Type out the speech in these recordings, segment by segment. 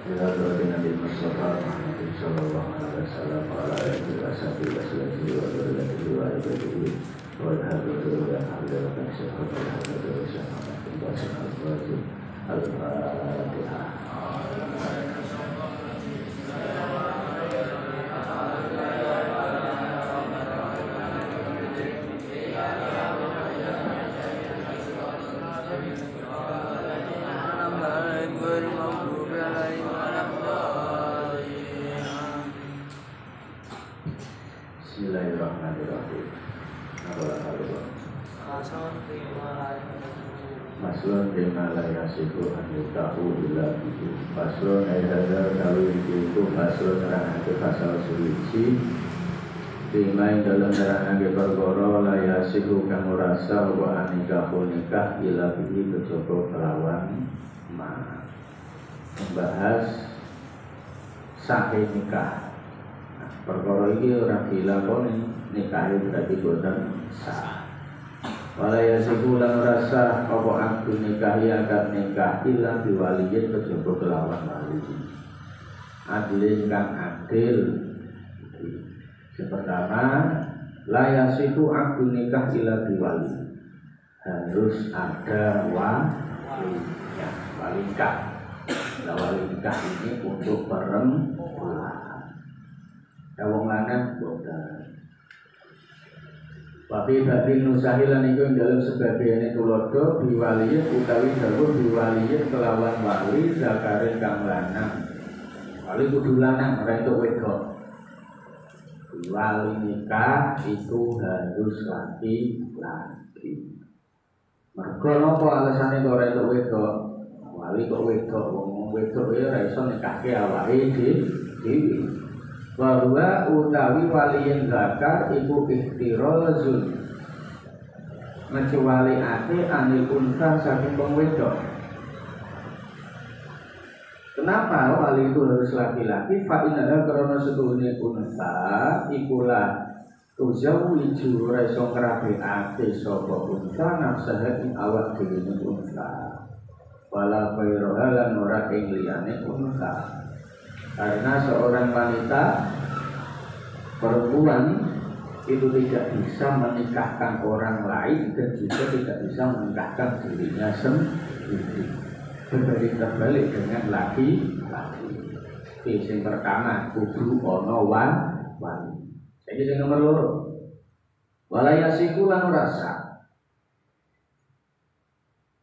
ila Nabi Mustafa Muhammad sallallahu alaihi wasallam wa ala alihi wa sahbihi wa sallam wa barakatuh wa ibadihi wa alhamdulillah wa alhamdulillah Al-Fatihah. Bismillahirrahmanirrahim. Maslun bima la yasifu an yutahu illa bihi. Maslun ayhadar kawi itu maslun nerangake pasal suwiji bima ing dalam nerangake perkara la yasifu kang ora sah wa anikahu nikah illa bihi kejaba kelawan ma. Membahas sahih nikah. Perkara iki ora dilakoni nikah berarti boten sah. Walaya sikulan rasa apa aku nikahi akad nikah illa biwaliyin kejaba kelawan wali. Adilin kang adil. Yang pertama, la yasiku aku nikah illa biwali. Harus ada walinya, wali nikah. Nah, wali nikah ini untuk perempuan. Wong lanang boten. Tapi batin nusahilan itu yang dalam sebagiannya tulodo biwaliyin utawi dawuh biwaliyin kelawan wali zakarin kang lanang. Wali kudu lanang ora entuk wedok. Wali nikah itu harus laki-laki. Mergo napa alasane kok ora entuk wedok? Wali kok wedok wong wedok ya ora iso nikahke awake dhewe. Bahwa utawi waliyin zakar iku ikhtirozun mencuali ate anil unsa saking wong wedok. Kenapa wali itu harus laki-laki? Fa inna karena setuhune unsa ikulah tuzawwiju reso ngrabekake sapa unsa nafsaha ing awak dhewe unsa. Wala khairoha lan ora ing liyane unsa. Karena seorang wanita perempuan itu tidak bisa menikahkan orang lain dan juga tidak bisa menikahkan dirinya sendiri. Berbalik terbalik dengan laki-laki. Yang pertama kudu ono wali. Jadi yang nomor 2. Walayasiku lan rasa.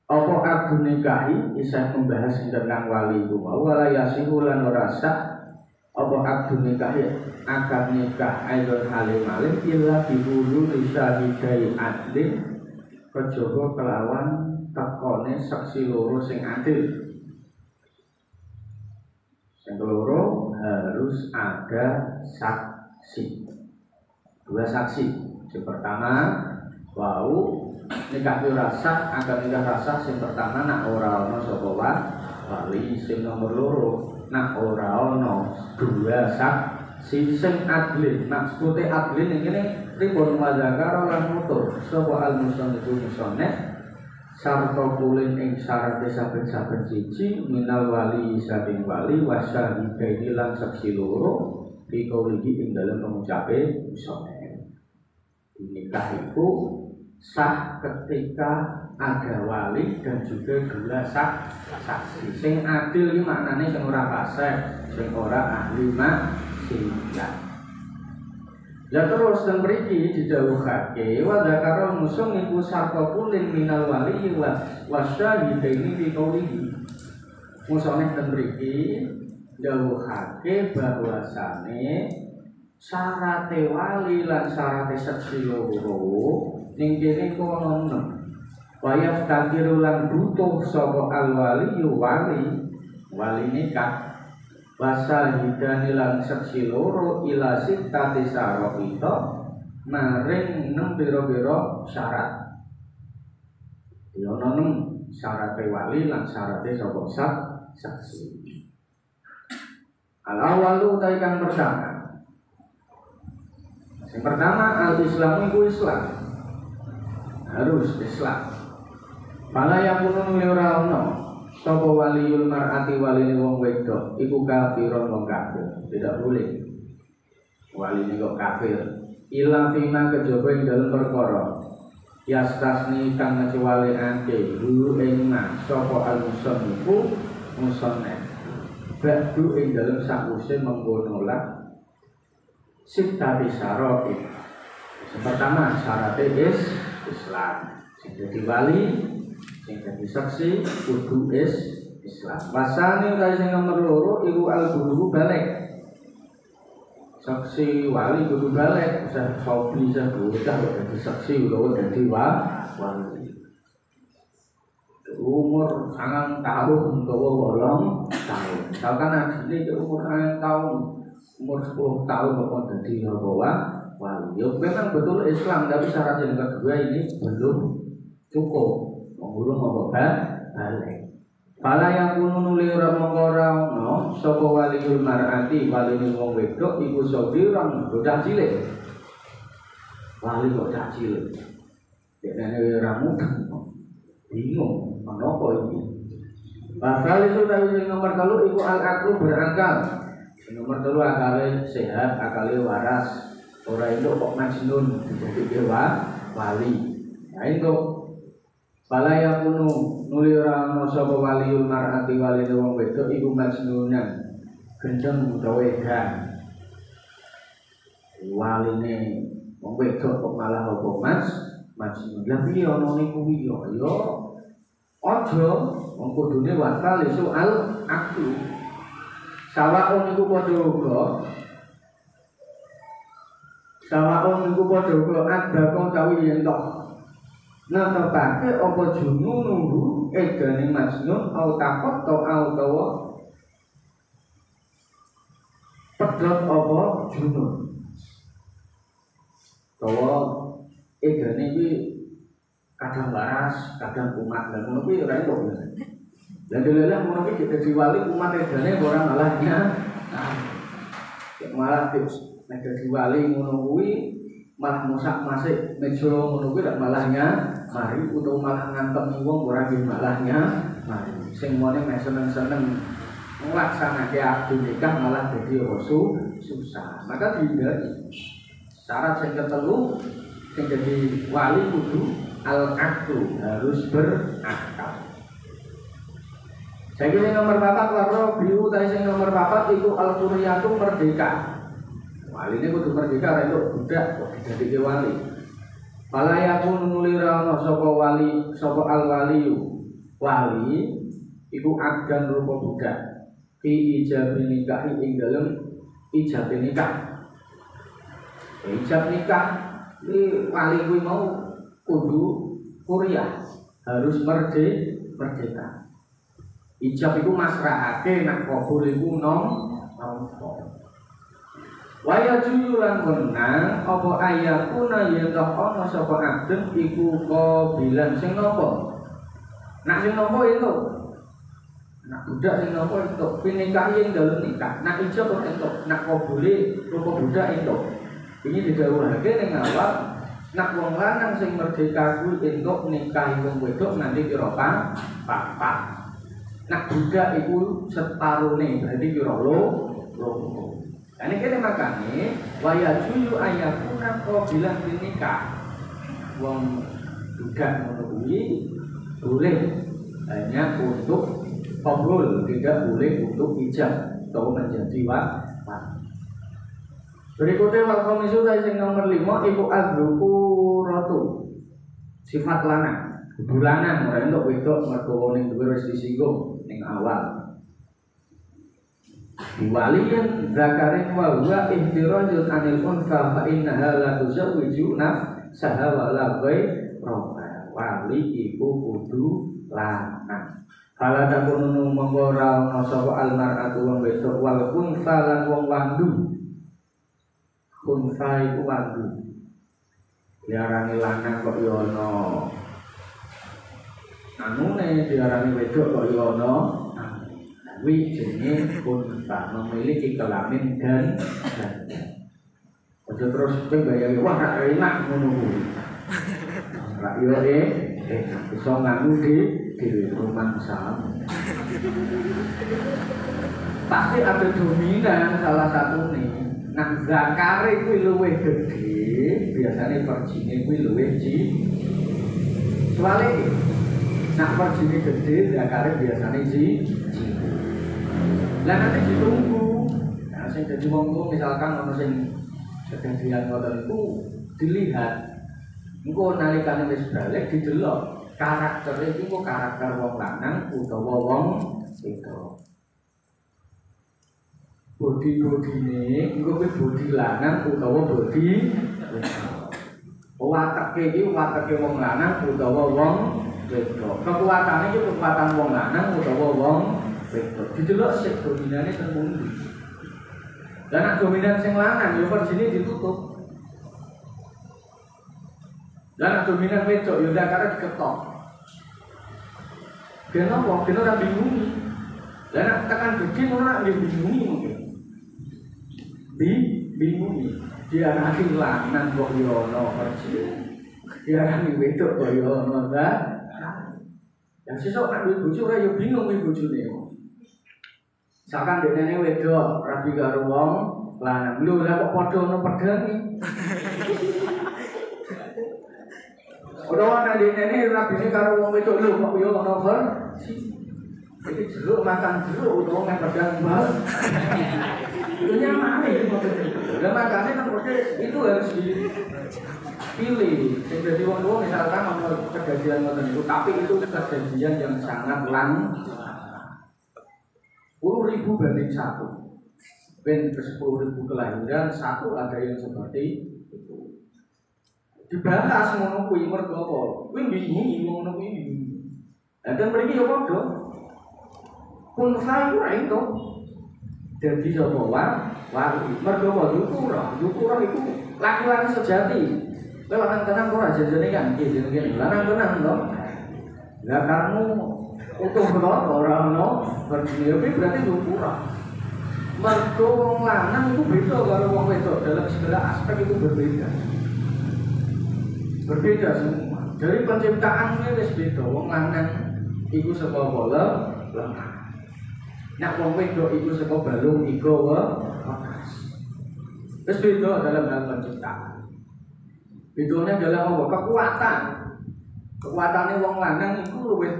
Apa aku nikahi isah membahas tentang wali itu mau walayasiku lan rasa. Apa aku nikahi akad nikah aidon halim illa bihulu lisahidai adlin kejaba kelawan tekone saksi loro sing adil. Sing loro harus ada saksi. 2 saksi. Yang pertama wau nikah rasa akan nikah rasa sing pertama nak ora ana sapa wali. Sing nomor 2 nak ora ana 2 saksi sing adlin. Maksude adlin ngene pripun wadzakara lan mutur sapa al-musannifu musannif sarta kulin ing syarat saben-saben siji minal wali saking wali wasyahidaini lan saksi loro dikaulihi ing dalam pengucape musannif. Nikah itu sah ketika ada wali dan juga 2 saksi. Sing adil iki maknane sing ora fasik, sing ora ahli maksiat. Ya terus dan mriki didhawuhake wa dzakara musung iku sarta kulin minal wali wasyahidaini bi qaulihi. Musane dan mriki dawuhake bahwasane syarate wali lan syarate saksi loro ning kene kono wayaf kakiru lan butuh sapa alwali wali nikah wasal hidani lan saksi loro ila sittati sarofito maring 6 biro-biro syarat. Yono 6 syarat wali lan syaratnya sapa saksi. Al-awalu kang pertama. Yang pertama al-Islamu itu Islam. Harus Islam. Pala yang punun ora ono sapa waliul mar'ati waline wong wedok iku kafirun wong kafir. Tidak boleh waline kok kafir. Ila fima kejaba ing dalem perkara yastasni kang ngecualiake hu ing sapa al-musannifu musannaf. Ba'du ing dalem sakwise mengkono lah sitati syarat. Pertama syaratnya Islam. Sing dadi wali, sing dadi saksi kudu Islam. Pasane utawi sing nomor loro iku al-bulu balik. Saksi wali kudu balik, bisa sobi bisa bocah dadi saksi utawa dadi wali. Umur 9 tahun utawa 8 tahun. Misalkan adine umur 9 tahun, umur 10 tahun kok dadi wali. Ya memang betul Islam, tapi syarat yang kedua ini belum cukup. Belum balik. Pala yang kuno nuli ora mongko no sapa waliul mar'ati waline wong wedok iku sobiran bocah cilik. Wali bocah cilik. Dekne ora mudeng. Bingung, menapa iki? Pasal itu tadi nomor 3 iku al-aqlu berangkal. Nomor 3 akale sehat, akale waras. Ora itu kok majnun jadi dewa wali. Nah itu pala yang kuno nuli ora ana sapa waliul mar'ati waline wong wedok iku majnunan gendeng utawa edan. Waline wong wedok kok malah apa majnun. Lah piye ana niku yo aja wong kudune wakal soal aku. Sawaun iku padha uga Sawaun iku padha uga adbako kawi yen tok natepake apa jununu edane majnun au takot to au tawa pedhot apa junun tawa edane iki kadang waras kadang umat dan ngono kuwi ora entuk. Lah dhewe ngono iki dadi wali umat edane ora malahnya malah nek dadi wali ngono kuwi malah musak masih meja ngono kuwi dak malahnya mari utawa malah ngantem wong ora nggih malahnya mari sing mone mek seneng-seneng nglaksanake akad nikah malah dadi susah. Maka dihindari. Syarat yang ketelu sing dadi wali kudu al-aqdu harus berakal. Saya kira nomor 4 warna biru tadi sing nomor 4 itu al-quriyatu merdeka. Wali ini kudu merdeka itu budak kok dadi wali. Pala yakun nulira ana sapa wali sapa al-waliyu. Wali iku agan rupa budak. Fi ijab nikah ing dalem ijab nikah. Ijab nikah iki wali kuwi mau kudu kuliah harus merdeka. Ijab iku masrahake nak kabul iku nom. Waya juyulan menang apa ayakuna yen tok ana sapa adem iku kabilan sing napa. Nak sing napa itu. Nak budak sing napa itu pinikah ing dalem nikah. Nak ijab kok entuk, nak kabule rupa budak entuk. Ini didhawuhake ning awal nak wong lanang sing merdeka kuwi entuk nikahi wong wedok nanti kira papat. Nak budak iku setarune berarti kira loro. Ini kene makane waya juyu ayakuna qabilah nikah. Wong budak ngono kuwi boleh hanya untuk qabul, tidak boleh untuk ijab atau menjadi wali. Berikutnya wal khamisu sing nomor 5 iku adzzukuratu. Sifat lanang, bulanan ora entuk wedok mergo ning dhuwur wis disinggung ning awal. Waliyan zakarin wa huwa ihtirajun anil unfa fa innaha la tuzawwiju nafsaha wa la ghayra. Wali iku kudu lanang. Fala takunu monggo ra ana sapa almar'atu wong wedok wal kunfa lan wong wandu. Kunfa iku wandu. Diarani lanang kok yo ana anune, diarani wedok kok yo ana wi jenenge kunfa, memiliki kelamin dan aja terus kowe bayangke wah rak enak ngono kuwi. Rak yo iso nganu dhewe rumah sam. Pasti ada dominan salah satu nih. Nah zakare kuwi luwih gede, biasanya perjine kuwi luwih soalnya nah perjine gede, zakare biasanya lah nanti ditunggu. Nah sing dadi wong tuwa misalkan ono sing kejadian ngoten iku dilihat. Engko nalikane wis balik didelok karakter iki kok karakter wong lanang utawa wong wedok. Bodi-bodine engko kuwi bodi lanang utawa bodi wedok. Watake iki watake wong lanang utawa wong wedok. Kekuatane iki kekuatan wong lanang utawa wong wedok. Didelok sik dominane teng pundi. Lah nek dominan sing lanang ya perjine ditutup. Lah nek dominan wedok ya zakare diketok. Kenapa? Kena ora bingungi. Lah nek tekan gede ora bingungi mungkin. Bingungi. Diarani lanang kok ya ana perjine. Diarani wedok kok ya ana ta. Ya sesuk nek duwe bojo ora ya bingung kuwi bojone. Misalkan dekne wedok rabi karo wong lanang. Lho lah kok padha ono pedhange. Ora ana dekne rabine karo wong wedok lho kok yo ono ver. Iki jeruk makan jeruk utawa mek pedhang bal. Itu nyaman iki maksudnya. Lah makane kan itu harus dipilih. Sing dadi wong tuwa misalkan ono kejadian ngoten itu, tapi itu kejadian yang sangat langka. 10.000 banding 1. Ben ke 10.000 kelahiran satu ada yang seperti itu. Dibahas ngono kuwi mergo apa? Kuwi bingung ngono kuwi. Dan mriki yo padha. Pun sayu ra itu. Dadi sapa wali. Mergo apa Yukura iku laki-laki sejati. Kowe lanang tenan ora janjane kan iki jenenge lanang tenan to. Lah kamu utuh ora ono berarti berarti Yukura. Mergo wong lanang itu beda karo wong wedok dalam segala aspek itu berbeda. Berbeda semua. Dari penciptaannya wis beda. Wong lanang iku saka bola lemah. Nek wong wedok iku saka balung iku wekas. Wis beda dalam hal penciptaan. Bedanya dalam apa? Kekuatan. Kekuatane wong lanang iku luwih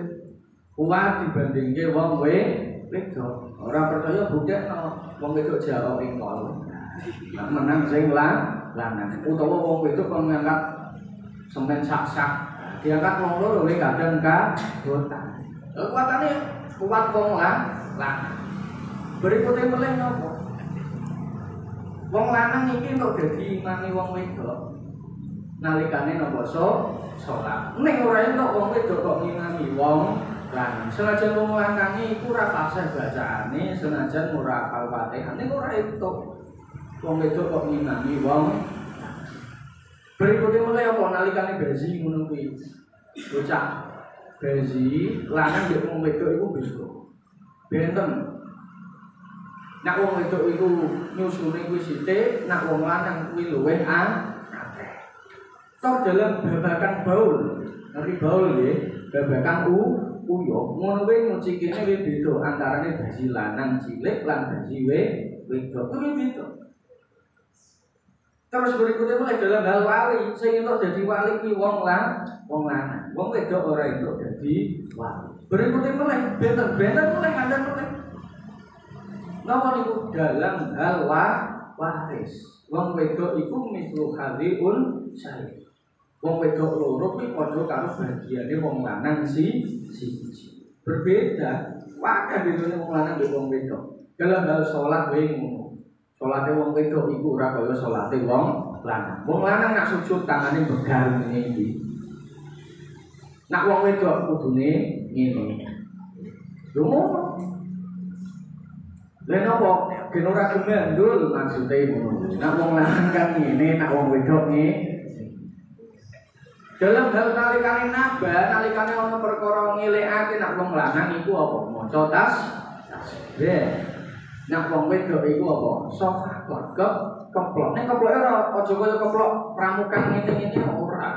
kuat dibandingke wong wedok. Ora percaya buktekno wong wedok jawab ing kono. Menang sing lanang utawa wong wedok kon ngangkat semen sak-sak. Diangkat wong loro nek kadang kagotan. Kekuatane kuat wong lanang. Berikutnya meleh napa? Wong lanang iki kok dadi imame wong wedok. Nalikane napa salat. Ning ora entuk wong wedok kok ngimami wong lanang. Senajan wong lanang iku ora fasih bacaane, senajan ora hafal Fatihah, ning ora entuk wong wedok kok ngimami wong. Berikutnya mulai apa nalikane bezi ngono kuwi. Bocah bezi lanang mbek wong wedok iku beda. Benten. Nek wong wedok iku nyusune kuwi sithik, nek wong lanang kuwi luwih akeh. Tok dalam babakan baul. Ngerti baul nggih? Babakan uyuh. Ngono kuwi mucikine kuwi beda antarane bezi lanang cilik lan bezi wedok. Kuwi beda. Terus berikutnya mulai dalam hal wali, sing entuk dadi wali ki wong lanang. Wong wedok ora entuk dadi wali. Berikutnya mulai benten mulai ngandel mulai. Napa niku dalam hal waris. Wong wedok iku mislu hadiun syai. Wong wedok loro kuwi padha karo bagiane wong lanang siji. Berbeda. Wae bedane wong lanang mbek wong wedok. Dalam hal salat wae ngono. Salate wong wedok iku ora kaya salate wong lanang. Wong lanang nak sujud tangane begal ngene iki. Nak wong wedok kudune ngene. Lho ngono. Lha napa ben ora gemandul maksude ngono. Nak wong lanang kan ngene, nak wong wedok ngene. Dalam hal nalikane nabah, nalikane ana perkara ngelekake nak wong lanang iku apa? Maca tasbih. Nak wong wedok iku apa? Shofat, keplok. Nek keploke ora aja kaya keplok pramukan ngene-ngene ora.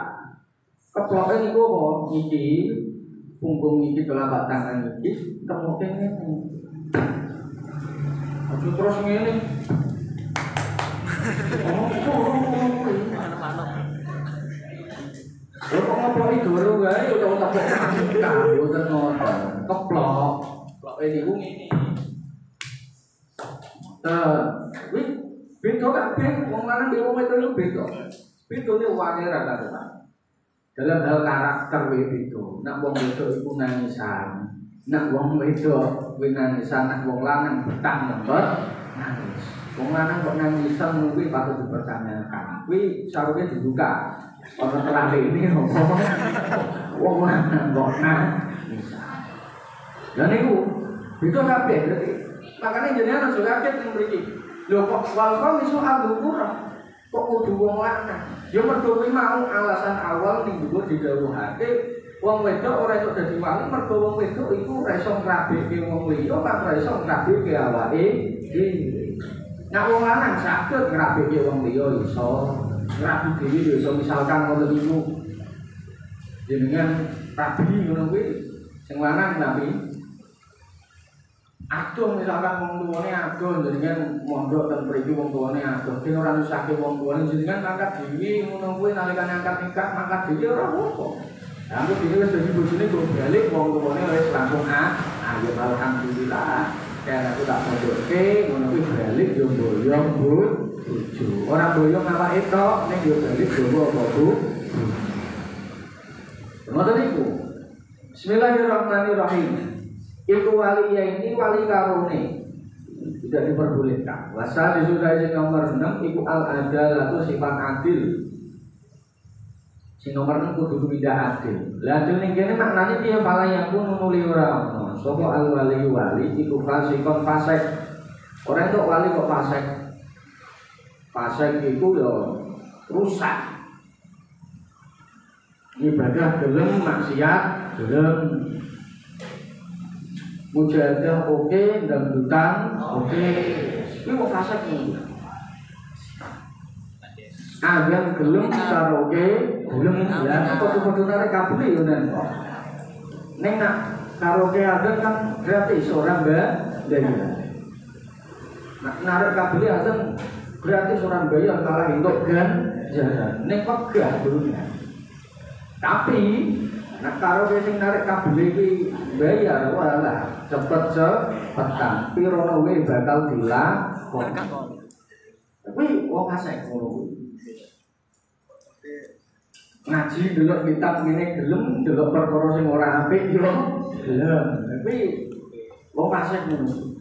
Keploke niku apa? Iki punggung iki telapak tangan iki temu kene. Aja terus ngene. Lho kok ngopo iki guru wae utawa tepuk tangan mboten ngoten. Keplok. Ploke niku ngene. Wih, beda kabeh wong lanang dhe wong wedok beda. Bedane wae rata-rata. Dalam hal karakter beda. Nek wong wedok iku nangisan, nek wong wedok kuwi nangisan, nek wong lanang betah nempet nangis. Wong lanang kok nangisan kuwi patut dipertanyakan. Kuwi saruke dibuka. Ana telah ini opo? Wong lanang kok nangis. Lah niku beda kabeh berarti. Makanya jenengan aja kaget ning mriki. Lho kok wal iso al-Qur'an. Kok kudu wong lanang? Ya mergo kuwi mau alasan awal ning dhuwur didhawuhake wong wedok ora iso dadi wali mergo wong wedok iku ora iso ngrabeke wong liya, lan ora iso ngrabeke awake dhewe. Nek wong lanang saged ngrabeke wong liya iso, ngrabi dhewe iso misalkan ngoten niku. Jenengan rabi ngono kuwi sing lanang nabi adoh misalkan wong tuwane adoh jenengan mondok ten mriki wong tuwane adoh ben ora nyusahke wong tuwane jenengan mangkat dhewe ngono kuwi nalika angkat nikah mangkat dhewe ora apa-apa. Lah engko dhewe wis dadi bojone kok balik wong tuwane wis langsung ayo alhamdulillah karena aku tak mondokke ngono kuwi balik yo boyong bojo. Ora boyong awake tok ning yo balik jowo apa Bu. Ngoten niku. Bismillahirrahmanirrahim. Iku wali ya ini wali karone tidak diperbolehkan. Wasal disudah sing nomor 6 iku al-adal atau sifat adil. Sing nomor 6 kudu tidak adil. Lah adil ning kene maknane piye pala yang pun nuli ora ono. Sapa al-wali wali iku fasikon fasik. Ora entuk wali kok fasik. Fasik iku ya rusak. Ibadah gelem maksiat gelem mujahadah oke, dangdutan oke, ini mau fasik nih. Agan gelem karaoke, gelem ya, foto-foto narik kabel ya nen. Neng nak karaoke agan kan gratis orang bayar. Nak narik kabel agan gratis orang bayar malah untuk gan jalan. Neng pegah dulunya. Tapi nak karaoke sing narik kabel iki bayar walah cepet-cepetan pirono we bakal dilakon. Tapi wong fasik ngono kuwi. Ngaji delok kitab ngene gelem, delok perkara sing ora apik yo gelem. Tapi wong fasik ngono.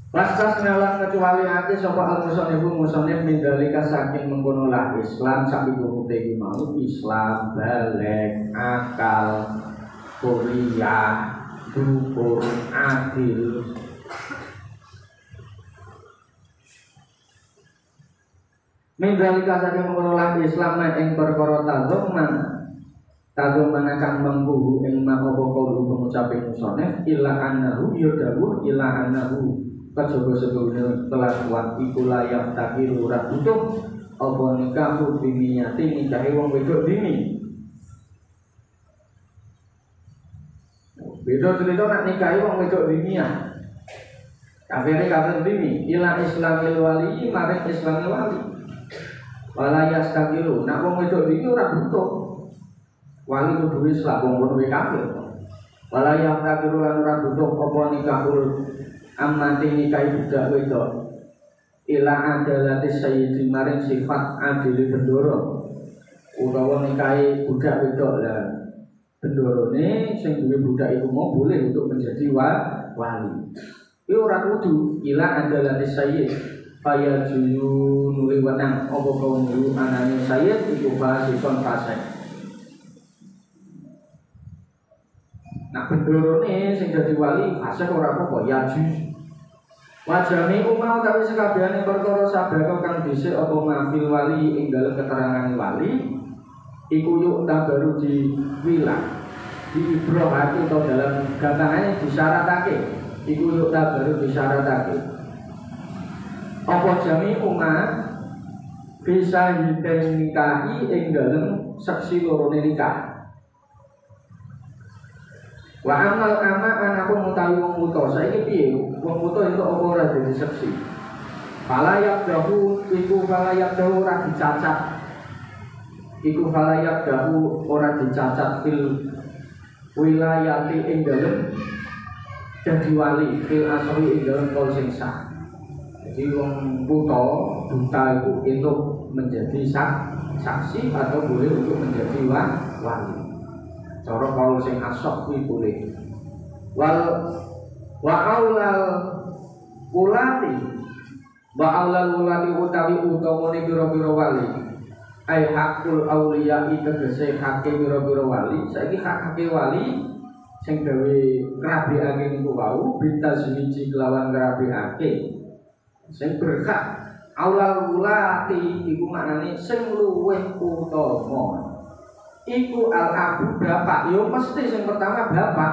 Pastas ngalang kecuali ati sapa al-musannif musannif mindalika saking mengkono lah Islam sak piturute iki mau Islam balik akal kuliah dukur adil mindalika saking mengkono lah Islam ing perkara tazoman akan mengkuhu ing ma apa kaulu pengucapin musannif illa annahu yadawu illa annahu kejaba sebelumnya telah kuat ikulah yang tak kirurat butuh apa nikahu diniyati nikahi wong wedok dini. Beda cerita nak nikahi wong wedok diniyah. Kafir dini ila islamil wali maring islamil wali. Wala yastaqilu nak wong wedok dini ora butuh. Wali kudu Islam wong kudu kafir. Wala yastaqilu lan ora butuh apa nikahul amati nikahi budak wedok ila adalatis sayyidi maring sifat adil bendoro utawa nikahi budak wedok lah bendorone sing duwe budak iku mau boleh untuk menjadi wali. Iki ora kudu ila adalatis sayyid kaya julu nuli wenang apa kaum guru anane sayyid iku fasikon fasik. Nak bendorone sing dadi wali fasik ora apa-apa ya juz. Wajami umau tapi sekabehane perkara sabako kang dhisik apa mafil wali ing dalem keterangan wali iku yuk baru diwilah diibrohake atau dalam gatangannya disyaratake iku yuk baru disyaratake apa jami umat bisa nikahi ing dalem saksi lorone nikah Wa amal ama anakku mutawi wong buta. Saiki piye? Wong buta itu apa ora dadi seksi. Falayak dahu iku falayak dahu ora dicacat. Iku falayak dahu ora dicacat fil wilayati ing dalem dadi wali fil asri ing dalem kol sing sah. Jadi wong buta itu menjadi saksi atau boleh untuk menjadi wali. Cara kalau sing asok kuwi boleh. Wa aulal ulati utawi utamane pira-pira wali. Ai hakul auliya tegese hake pira-pira wali. Saiki hak-hake wali sing gawe ngrabiake niku wau bitazwiji kelawan ngrabiake. Sing berhak aulal ulati iku maknane sing luwih utama. Iku al-abu bapak, yo mesti yang pertama bapak.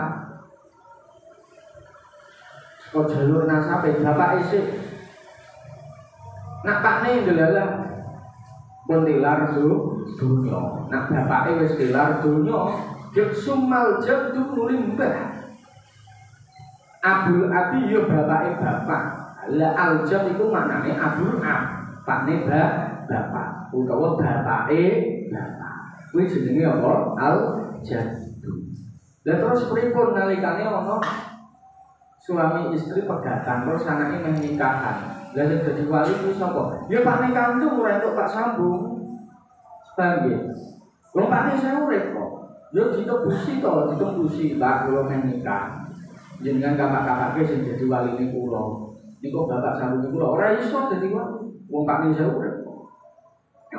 Kok jalur nasabe bapak isik. Nak pakne ndelalah pun tilar dunya. Nak bapake wis tilar dunya, juk sumal jaddu nuli mbah. Abul abi yo bapake bapak. Lah al-jad iku maknane abul ab, pakne bapak utawa bapake bapak. Kuwi jenenge apa? Al-jaddu. Lah terus pripun nalikane ana suami istri pegatan terus anake meh nikahan. Lah sing dadi wali kuwi sapa? Ya Pak Kantung ora entuk Pak Sambung. Paham nggih? Wong Pak saya urip kok. Ya ditebusi to, ditebusi Pak kula meh nikah. Jenengan kapak-kapake sing dadi waline kula. Niku Bapak Sambung kula ora iso dadi wali. Wong Pak saya urip kok.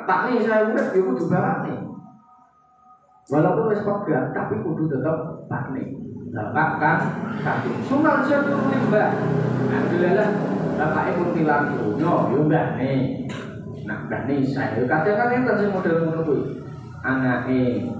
Pak saya urip ya kudu bapakne. Walaupun wis pegat tapi kudu tetep pakne. Bapak kan satu. Sumal jaddu mbah. Alhamdulillah bapake pun tilar dunya yo mbahne. Nah mbahne saya kadang kan enten sing model ngono kuwi. Anake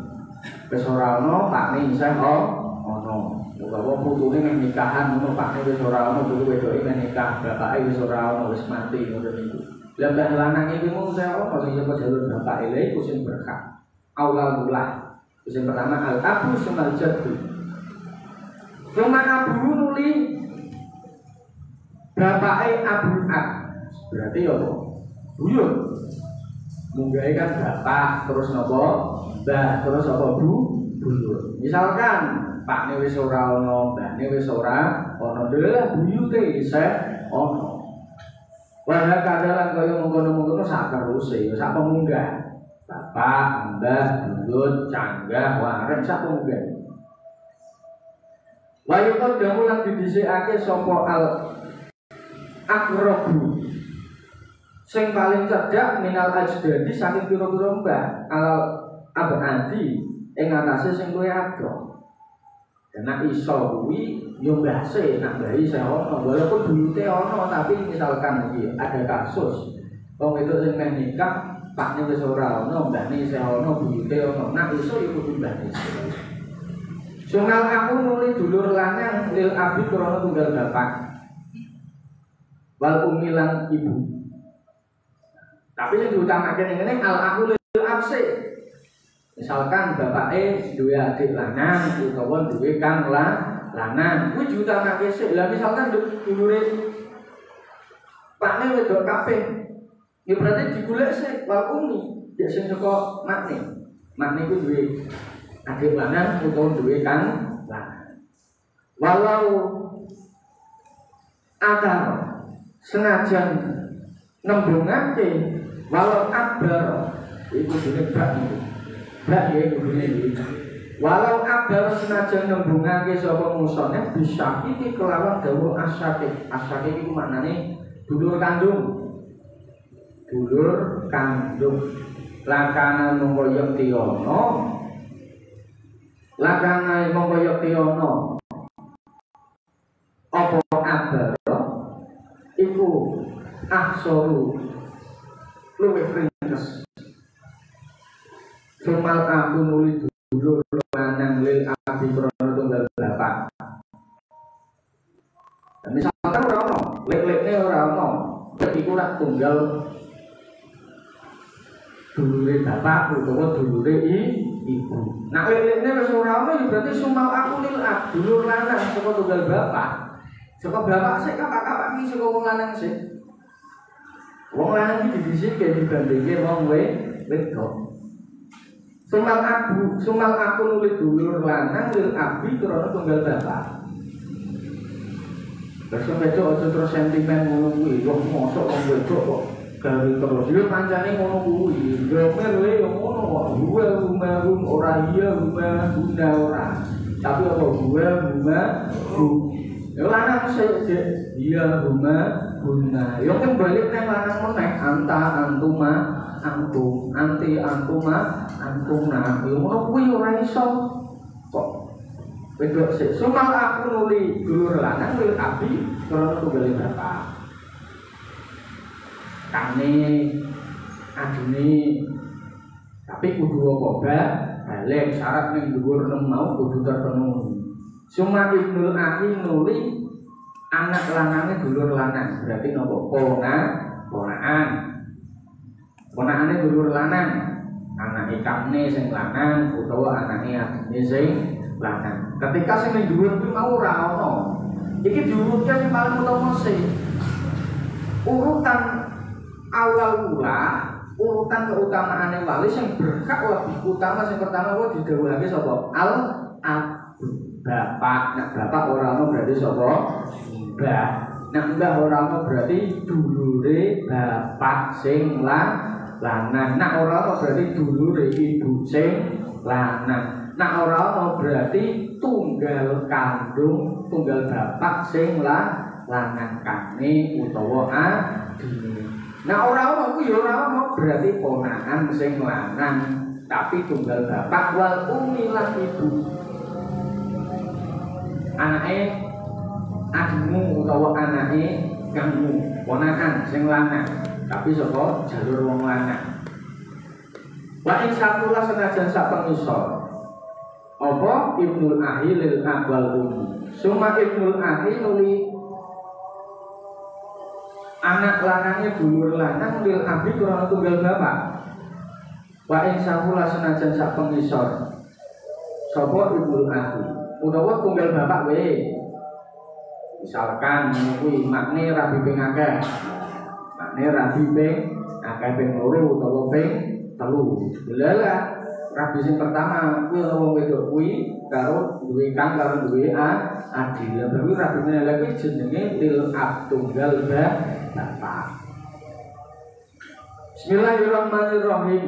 wis ora ono, pakne isih ono. Muga-muga putune meh nikahan ngono, pakne wis ora ono, putu wedoke meh nikah, bapake wis ora ono, wis mati ngono niku. Lah mbah lanang iki mung saya ono sing jalur bapake lha iku sing berkah. Aulal mulah. Yang pertama al-abu sumal jaddu. Cuma abu nuli bapake abul ab. Berarti ya apa? Buyut. Munggahe kan bapak terus napa? Mbah terus apa buyut. Misalkan pakne wis ora ana, mbahne wis ora ana, lha buyute isih ana. Wah kadalan kaya mengkono-mengkono sak teruse, sak pemunggah. Bapak, mbah, buyut, canggah, wareng sak pemunggah. Wa yuqaddamu lan didhisikake sapa al aqrabu sing paling cedhak minal ajdadi saking pira-pira mbah al abadi ing atase sing luwih adoh. Nek iso kuwi yo mbahse nak mbahi sing ana walaupun buyute ana tapi misalkan iki ada kasus wong itu sing meh nikah pakne wis ora ana mbahne isih ana buyute ana nak iso yo kudu mbahne. Sunal aku nuli dulur lanang lil abi krana tunggal bapak wal umilan ibu. Tapi yang diutamakan ini al aku lil absi. Misalkan bapake duwe adik lanang utawa duwe kang lanang, kuwi diutamakake sik. Lah misalkan dulure pakne wedok kabeh. Ya berarti digolek sik wal umi, ya sing saka makne. Makne ku duwe adik lanang utawa duwe kang lanang. Walau akar senajan nembungake walau akbar iku jenenge bak iki. Bak ya iki. Walau akbar senajan nembungake sapa musane bisa iki kelawan dawuh asyake. Asyake iku maknane dulur kandung. Dulur kandung. Lakana mongko yekti ana. Lakana mongko yekti ana. Apa akbar iku aksoru luwih ringkes. Sumal aku nuli dulur lanang lil abi krana tunggal bapak. Misalkan ora ono, lek-lekne ora ono, iku rak tunggal dulure bapak utawa dulure ibu. Nah lilekne wis ora ono berarti sumal aku lil ab, dulur lanang saka tunggal bapak. Saka bapak sik kakak-kakak iki saka wong lanang sik. Wong lanang iki didhisike dibandingke wong wedok. Sumal aku nuli dulur lanang lil abi krana tunggal bapak. Besok wedok aja terus sentimen ngono kuwi, wong mosok wong wedok kok gawe terus yo pancane ngono kuwi. Yo merwe yo ngono kok. Gue rumah ora iya rumah bunda ora. Tapi apa gue rumah bu. Yo lanang sik iya rumah bunda. Yo kembali nang lanang meneh antuma antum anti antuma antuna. Yo ngono kuwi ora iso kok. Wedok sik sumal aku nuli dulur lanang lil abi krana tunggale bapak. Kane adune tapi kudu apa balik syarat ning dhuwur nem mau kudu terpenuhi. Suma ibnul akhi nuli anak lanange dulur lanang berarti napa ponakane dulur lanang anake kamne sing lanang utawa anake adine sing lanang. Ketika sing ning dhuwur kuwi mau ora ono. Iki diurutke sing paling utama sih. Urutan awal mula, urutan keutamaane wali sing berhak lebih utama sing pertama kok didhawuhake sapa? Abu. Bapak. Nek bapak ora ono berarti sapa? Mbah. Nek mbah ora ono berarti dulure bapak sing lanang. Nek ora ono berarti dulure ibu sing lanang. Nek ora ono berarti tunggal kandung, tunggal bapak sing lanang kane utawa adine. Nek ora ono kuwi ora ono berarti ponakan sing lanang, tapi tunggal bapak wal ummi lan ibu. Anake adhimu utawa anake kangmu, ponakan sing lanang, tapi saka jalur wong lanang. Wa ing sakula senajan sak pengisor. Apa ibnul akhi lil abwal ummi. Suma ibnul akhi nuli anak lanangnya dulur lanang lil abi krana tunggal bapak. Wa ing sakula senajan sak pengisor. Sapa ibnul akhi utawa tunggal bapak wae. Misalkan kuwi makne rabi ping akeh. Makne rabi ping akeh ping 2 utawa ping 3. Lha rabi sing pertama kuwi wong wedok kuwi karo duwe kang karo duwe adil. Berarti rabi meneh kuwi jenenge lil ab tunggal bapak. Bismillahirrahmanirrahim.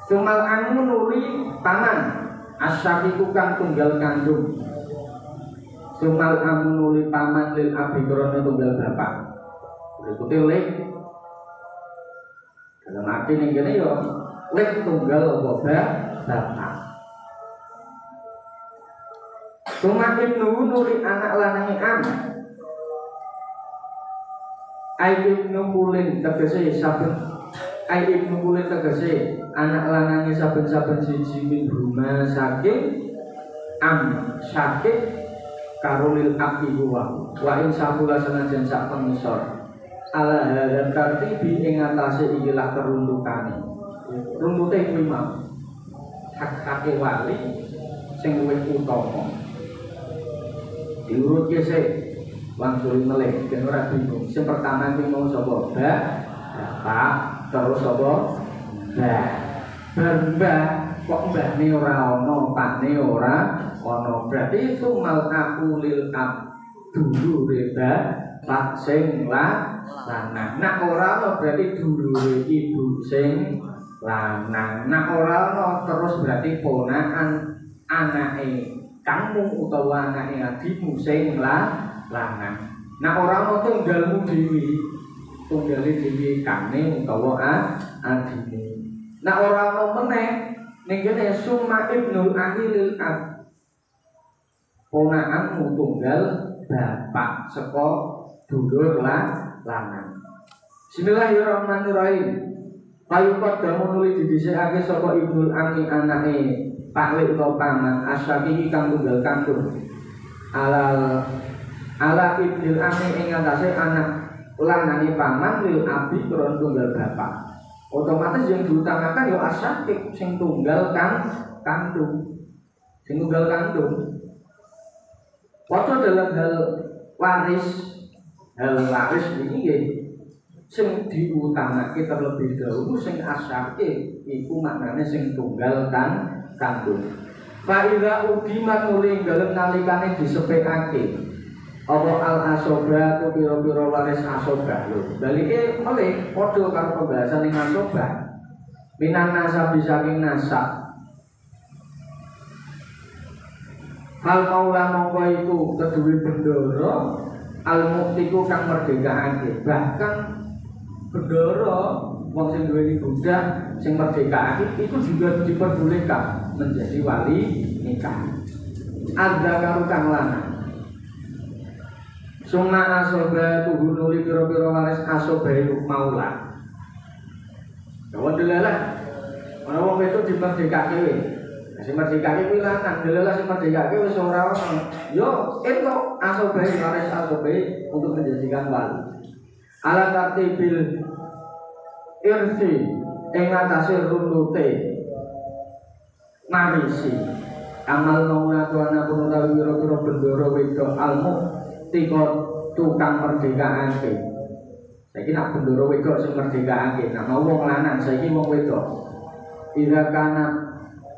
Sumal anu nuli paman asyafiku kang tunggal kandung. Sumal anu nuli paman lil abi krana tunggal bapak. Berikute lek dalam arti ning kene yo lek tunggal apa bapak. Suma ibnu nuli anak lanange am. Ai ibnu kulin tegese saben ai ibnu kulin tegese anak lanange saben-saben siji min rumah saking am saking karulil abi wa in sakula senajan sak pengisor ala hadan tartibi ing atase ikilah peruntukane. Runtute kuwi mau hak-hake wali sing luwih utama diurutke sik langsung meleh ben ora bingung. Sing pertama kuwi mau sapa? Bapak, terus sapa? Mbah. Kok mbahne ora ana, pakne ora ana. Berarti itu mal aku lil ab dulure bapak sing lanang. Nek ora ana berarti dulure ibu sing lanang. Nek ora ana terus berarti ponakan anake kamu utawa anake adikmu sing lanang. Nek ora ana tunggalmu dhewe, tunggale dhewe kane utawa adine. Nek ora ana meneh ning kene summa ibnul akhi lil ab. Ponakanmu tunggal bapak saka dulur lanang. Bismillahirrahmanirrahim. Payukot damu nuli didhisikake saka ibnul akhi anake paklik utawa paman asyafihi kang tunggal kandung. Ala ibnul akhi ing atase anak lanange paman lil abi krana tunggal bapak. Otomatis yang diutamakan ya asyafik sing tunggal kang kandung. Sing tunggal kandung. Padha dalam hal waris ini nggih sing diutamake terlebih dahulu sing asyake iku maknane sing tunggal kandung. Fa idza udimat nuli dalem nalikane disepekake apa al asoba tu pira-pira waris asoba lho. Balike oleh padha karo pembahasan ing asoba. Minan nasab saking nasab. Hal maula mongko iku kedue bendoro al muktiku kang merdekake. Bahkan bendoro wong sing duweni budak sing merdekake iku juga diperbolehkan menjadi wali nikah. Ada karo kang lanang. Suma asoba tuhu nuli pira-pira waris asoba iku maula. Kawan delalah. Ana wong wedok dimerdekake wae. Sing merdekake kuwi lanang, delalah sing merdekake wis ora ono. Yo entuk asoba waris asoba untuk menjadikan wali. Ala tartibil irsi ing atase runute marisi amal maulana pun utawi pira-pira bendoro wedok almu tika tukang merdekaake. Saiki nak bendoro wedok sing merdekaake, nak mau wong lanang saiki wong wedok. Ira kana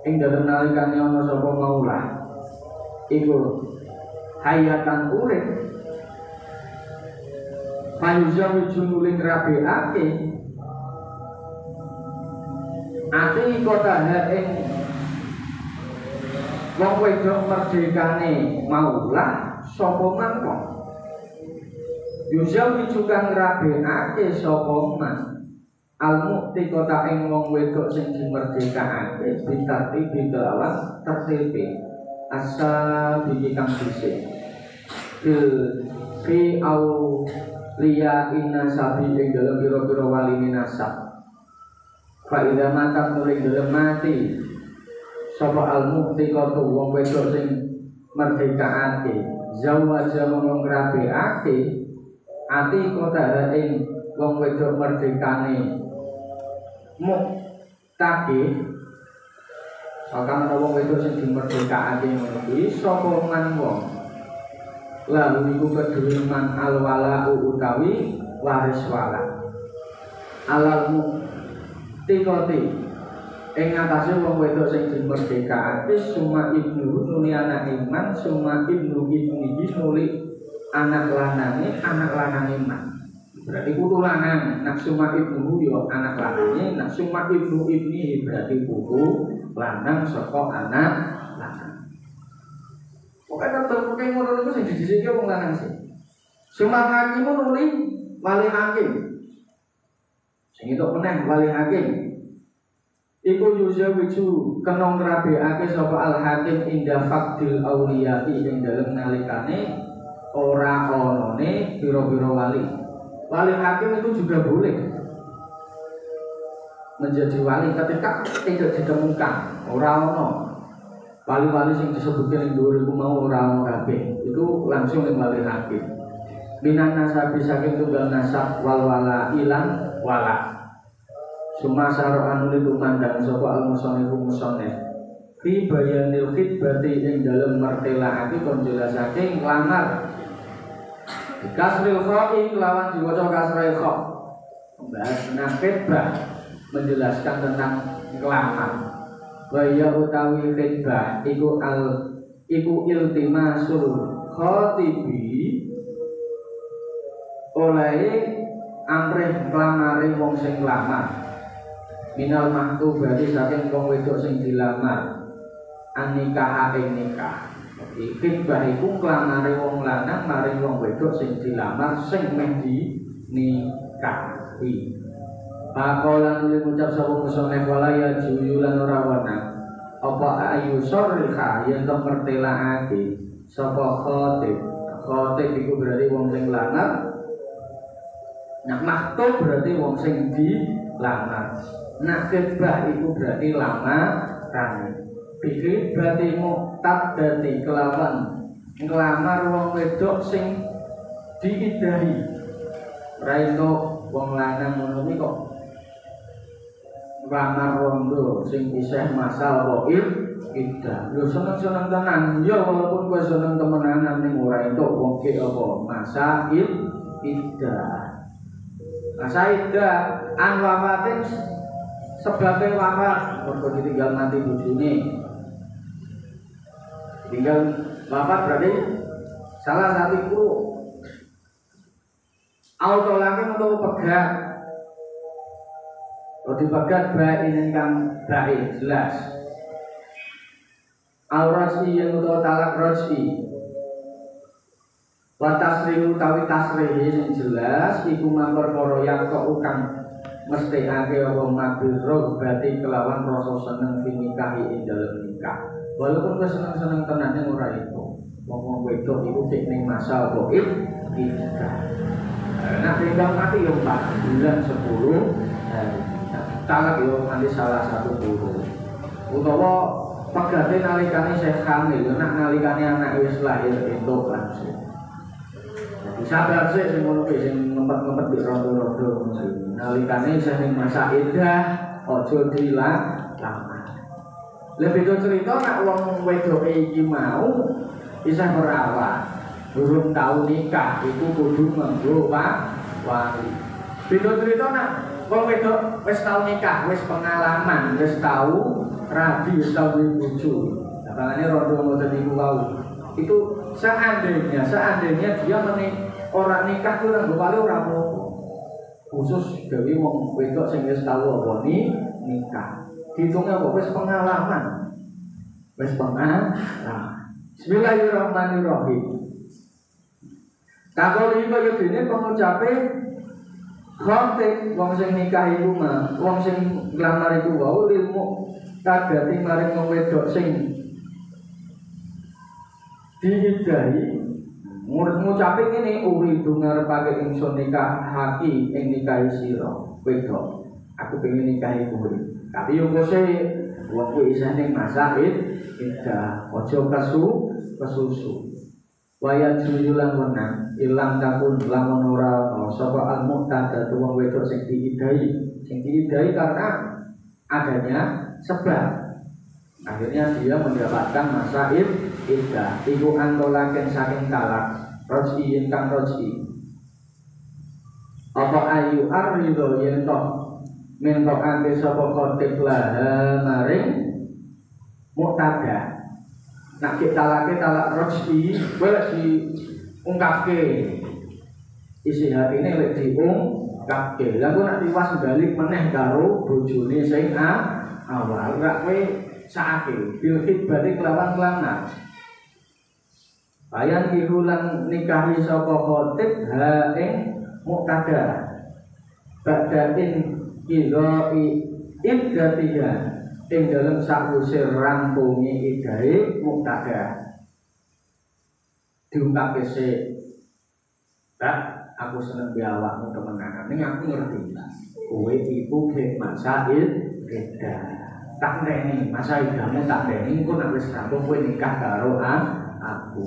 ing dalem nalikane ana sapa maulah iku hayatan urip payuja wijululing rabeake ati kota ing wong wedok merdekane maulah sapa mangko yusya wijukan rabeake sapa man al-mukti kota ing wong wedok sing dimerdekake bitati bidalawan tertipe asal biji kang dhisik fi au liya inna sabi ing dalem pira-pira wali nasab. Fa idza mata mulai dalem mati sapa al-mukti kota wong wedok sing merdekake zawaja mongko ngrabeake ati kota ing wong wedok merdekane muktake akan ana wong wedok sing dimerdekake ngono kuwi sapa man wong lalu iku kedue man alwala utawi waris wala alalmu tikoti ing atase wong wedok sing dimerdekake suma ibnu nuli anak iman suma ibnu ibnihi nuli anak lanange man. Berarti putu lanang, nak suma ibnu yo anak lanange, nak suma ibnu ibni berarti putu lanang saka anak lanang. Pokoke pokoke ngono niku sing didhisike wong lanang sih. Suma hakim nuli wali hakim. Sing itu meneh wali hakim. Iku yuza wiju kena ngrabeake sapa al hakim inda faqdil auliya ing dalem nalikane ora onone pira-pira wali. Wali hakim itu juga boleh menjadi wali ketika tidak ditemukan orang wali-wali yang disebutkan yang dulu mau orang kabeh itu langsung yang wali hakim. Minan nasabi saking tunggal nasab wal wala ilan wala. Sumasaro anu itu mandang sapa al-musannifu musannif fi bayanil khidbati ing dalem martelaake penjelasake nglamar kasril kha'i kelawan diwaca kasril kha'. Membahas tentang khidbah, menjelaskan tentang ngelamar. Wa ya utawi khidbah iku iltimasul khatibi oleh amrih nglamare wong sing nglamar. Minal maktubati saking wong wedok sing dilamar. An-nikah ing nikah. Khidbah iku nglamare wong lanang maring wong wedok sing dilamar sing meh dinikahi. Pakolan nuli ngucap sapa musoneh wala ya juyulan ora wana. Apa ayu sorriha yen to mertelaake sapa khatib. Khatib iku berarti wong sing lanang. Nah maktub berarti wong sing dilamar. Nah khidbah iku berarti lamaran. Pikir berarti muktab dadi kelawan nglamar wong wedok sing diidahi. Ora entuk wong lanang ngono iki kok nglamar rondo sing isih masal waib Ida. Yo seneng-seneng tenan. Ya walaupun kowe seneng temenanan ning ora entuk wong ki apa masa ida. Masa ida an wafatin sebabnya wafat mergo ditinggal mati bojone. Tinggal wafat berarti salah satu guru auto lagi untuk pegat. Kalau dipegat baik ini kan baik jelas. Al-Raj'i yang utawa talak Raj'i wa tasrihu tawi tasrihi yang jelas iku perkara yang kok mesti ake apa mabiro berarti kelawan rasa seneng nikahi ing dalem nikah. Walaupun kowe seneng-seneng tenan ning ora itu. Wong wedok iku sik ning masa apa nikah. Nek tinggal mati yo 4 bulan 10 hari. Talak yo nanti salah satu guru. Utawa pegate nalikane Syekh hamil, nek nalikane anak wis lahir entuk langsung. Jadi sabar sih sing ngono ki sing ngempet-ngempet di rondo-rondo nalikane Syekh ning masa iddah aja lama. Lebih do cerita nek wong wedoke iki mau isih merawat, durung tau nikah iku kudu nganggo wali. Beda cerita nek wong wedok wis tau nikah, wis pengalaman, wis tau rabi, wis tau bojo. Makane rondo ngoten niku wau. Itu seandainya dia orang nikah ku nganggo wali ora apa-apa. Khusus gawe wong wedok sing wis tau apa nikah. Hitungnya apa wis pengalaman. Wis pengalaman. Bismillahirrahmanirrahim. Takon iki kaya dene pengucape khotib wong sing nikah iku mah, wong sing nglamar iku wau ilmu kadati maring wong wedok sing diidahi ngucape ngene uridu ngarepake ingsun nikah haki ing nikahi sira wedok. Aku pengen nikahi kowe. Tapi yo kose wong kuwi isih ning masa iddah, aja kesusu. Wayat juyulan wenang ilang takun lamun ora sapa al-muqtada wong wedok sing diidahi karena adanya sebab. Akhirnya dia mendapatkan masa iddah. Iku antolaken saking talak roj'i ingkang roj'i. Apa ayu arrido yen tok mentokake sapa khotib laha maring muqtada. Nak talake talak roj'i kowe lek diungkapke isi hatine lek diungkapke. Lah kok nak tiwas balik meneh karo bojone sing awal rak kowe sakake bil khidbati kelawan kelana. Bayan kihulan nikahi sapa khotib ha ing muqtada. Ba'dain idai iddatiha ing dalem sakwise rampunge iddahe muqtada. Diungkapke sik. Tak aku seneng be awakmu temenan. Ning aku ngerti. Kowe iku gek masa iddah. Tak rene masa idahmu tak rene engko nek wis rampung kowe nikah karo aku.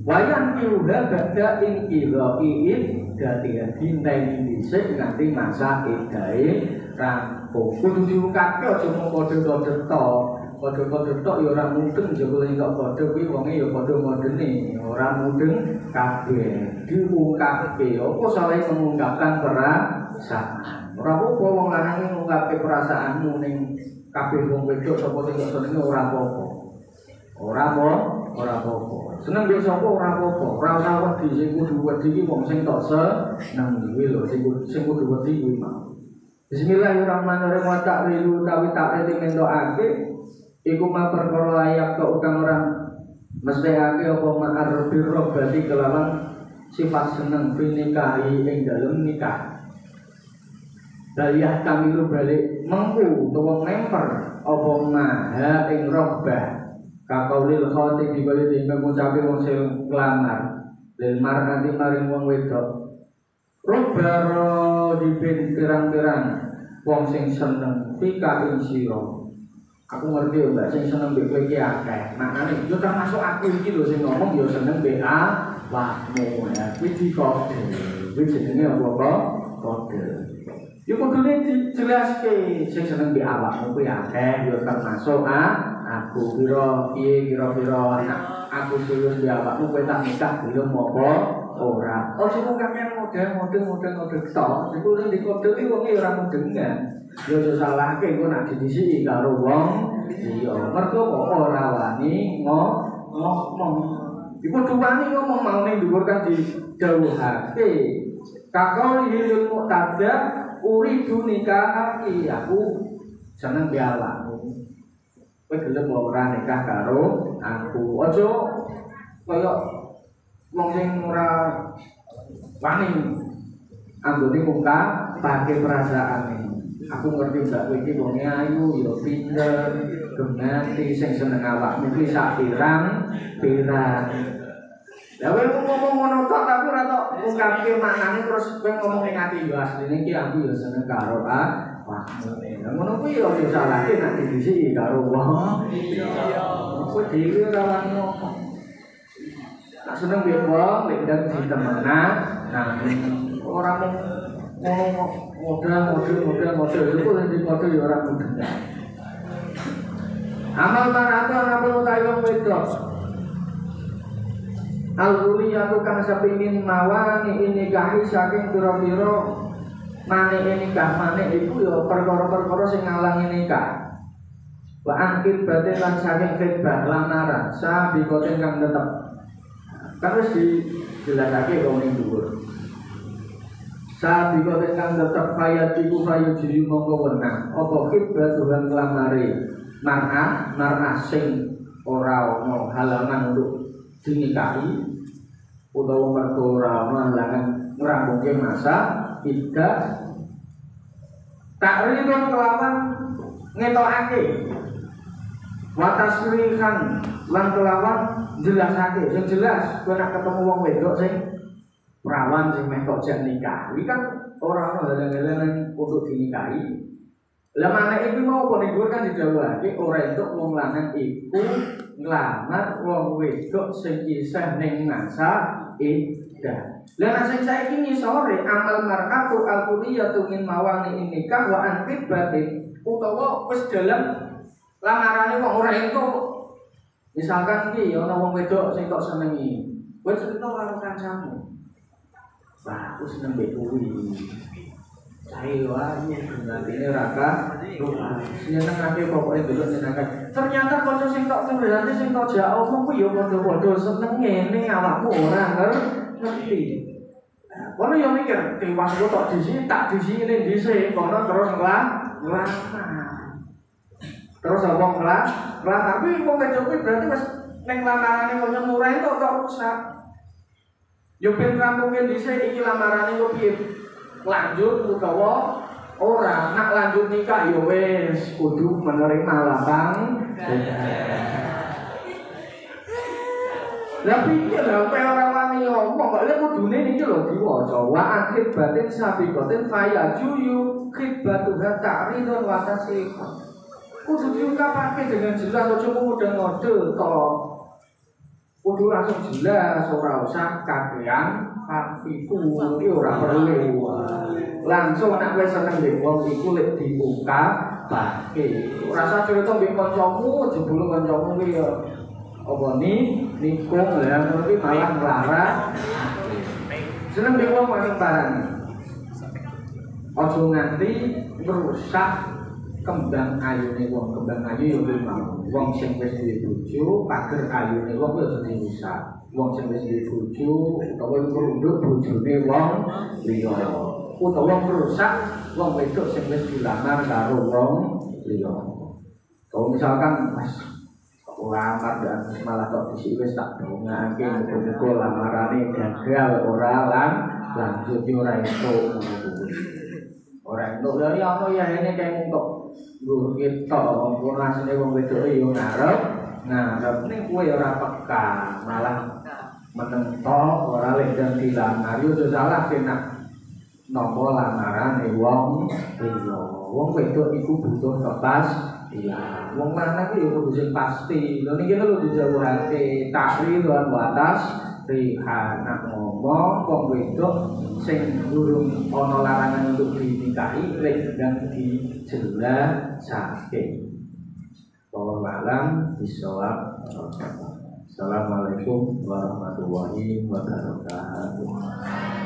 Wayan kiuda bada ing idai dadi dinteni dhisik nganti masa idahe rampung. Kudu diungkapke aja mung padha-padha tok. Padha-padha tok ya ora mudeng jebule kok padha kuwi wonge ya padha modene. Ora mudeng kabeh. Diungkapke apa salah mengungkapkan perasaan. Ora apa wong lanang ngungkapke perasaanmu ning kabeh wong wedok sapa sing senenge ora apa-apa. Ora apa-apa. Seneng yo sapa ora apa-apa. Ora usah wedi sing kudu wedi iki wong sing tok seneng kuwi lho sing kudu wedi kuwi mau. Bismillahirrahmanirrahim wa ta'rilu tawi ta'rili mentokake iku ma perkara layak kok kang ora mestihake apa ma'ar birro berarti kelawan sifat seneng nikahi ing dalem nikah. Daliyah kamilu balik mengku utawa ngemper apa maha ing robbah kakaulil khotib dibalik dengan ngucapi wong sing nglamar lil mar'ati maring wong wedok robbaro dipin pirang-pirang wong sing seneng fika ing sira. Aku ngerti mbak sing seneng mbek kowe iki akeh. Makane yo termasuk aku iki lho sing ngomong yo seneng mbek awakmu ya. Kuwi dikode. Kuwi jenenge apa kode. Yo kudune dijelaske sing seneng mbek awakmu kuwi akeh yo termasuk aku kira-kira aku serius di awakmu kowe tak nikah belum apa ora. Ojo kok kakek model tok. Iku ning dikode iki wong ora mudengan. Ya aja salahke engko nak didisiki karo wong liya. Mergo kok ora wani ngomong. Iku duwani ngomong mau ning dhuwur kan didhawuhake. Kakau hilul muqtada uridu nikah aku seneng di awakmu. Kowe gelem ora nikah karo aku. Aja kaya wong sing ora wani anggone muka pakai perasaane. Aku ngerti mbak kowe iki wong ayu ya pinter, gemati sing seneng awakmu iki sak pirang. Lah kowe ngomong ngono tok tapi ora tok ngungkapke maknane terus kowe ngomong ning ati yo asline iki aku ya seneng karo awakmu. Lah ngono kuwi yo salahke nek didhisiki karo wong. Iya. Kowe dhewe ora wani ngomong. Nak seneng piye wong lek ndang ditemenan, nah ora ngomong model itu yang dikode ya ora mudeng. Amal maratu amal utawi wong wedok. Al-Uliyatu kang sepingin mawani ini kahi saking pira-pira mane nikah mane iku ya perkara-perkara sing ngalangi nikah. Wa angkit batin lan saking khidbah lamaran sabikoten kang tetep. Kan wis dijelasake wong ning dhuwur. Sabikoten kang tetep fayat iku fayu jiri mongko wenang. Apa khidbah Tuhan lamare mar'ah sing ora ono halangan untuk dinikahi utawa mergo ora ono halangan ngrambungke masa tidak takridon kelawan ngetokake watasrihan lan kelawan jelasake sing jelas kowe nek ketemu wong wedok sing perawan sing meh kok jak nikah iki kan ora ono halang-halangan untuk dinikahi. Lah maneh iki mau apa niku kan didhawuhake ora entuk wong lanang iku nglamar wong wedok sing isih ning masa iddah. Lah nek sing saiki ngisore amal mar'atu al-qudiyatu min mawani nikah wa anfid batin utawa wis dalam lamarane kok ora entuk. Misalkan iki ana wong wedok sing tok senengi. Kowe cerita karo kancamu. Wah, aku seneng mbek kuwi. Ayo ini raka senengake pokoke delok senengake. Ternyata kanca sing tok berarti sing tok jak omong ku ya padha-padha seneng ngene awakmu ora ngerti. Kono yo mikir tiwas ku tok disi tak disine dhisik kono terus nglamar. Terus apa nglamar tapi wong wedok kuwi berarti wis ning lamarane kanca murah tok rusak. Yo ben rampunge dhisik iki lamarane kok piye? Lanjut utawa ora nak lanjut nikah ya wis kudu menerima lapang. Lah piye lha kowe ora wani ngomong kok lek kudune niki lho diwaca wa akhir batin sabiqatin fayajuyu khidbatuha ta'ridun wa tasrihan. Kudu diungkapake dengan jelas aja mudeng-mudeng to. Kudu langsung jelas ora usah kakean Hafifu iki ora perlu. Langsung nek wis seneng mbek wong iku lek diungkapake. Ora usah cerita mbek kancamu, jebul kancamu kuwi ya apa nikung lah ngono iki malah nglarang. Seneng mbek wong paling parani. Aja nganti merusak kembang ayune wong. Kembang ayu yo mau. Wong sing wis duwe bojo, pager ayune wong kuwi aja dirusak. Wong sing wis duwe bojo utawa ngrunduk bojone wong liya utawa merusak wong wedok sing wis dilamar karo wong liya. Kalau misalkan pas lamar dan malah kok dhisik wis tak dongake muga-muga lamarane gagal ora lanjut ora entuk ora entuk ya ono ya ini kayak untuk lho kita wong asline wong wedok yo ngarep ning kowe ora peka malah menentok ora lek dan dilamar yo salah kena nomor lamaran wong liya. Wong wedok iku butuh kepastian. Wong lanang iki yo kudu sing pasti. Lho niki lho dijawabake takrir lan batas rihan nak ngomong wong wedok sing durung ana larangan untuk dinikahi lek dan dijelasake. Bahwa a'lam bishawab. Assalamualaikum warahmatullahi wabarakatuh.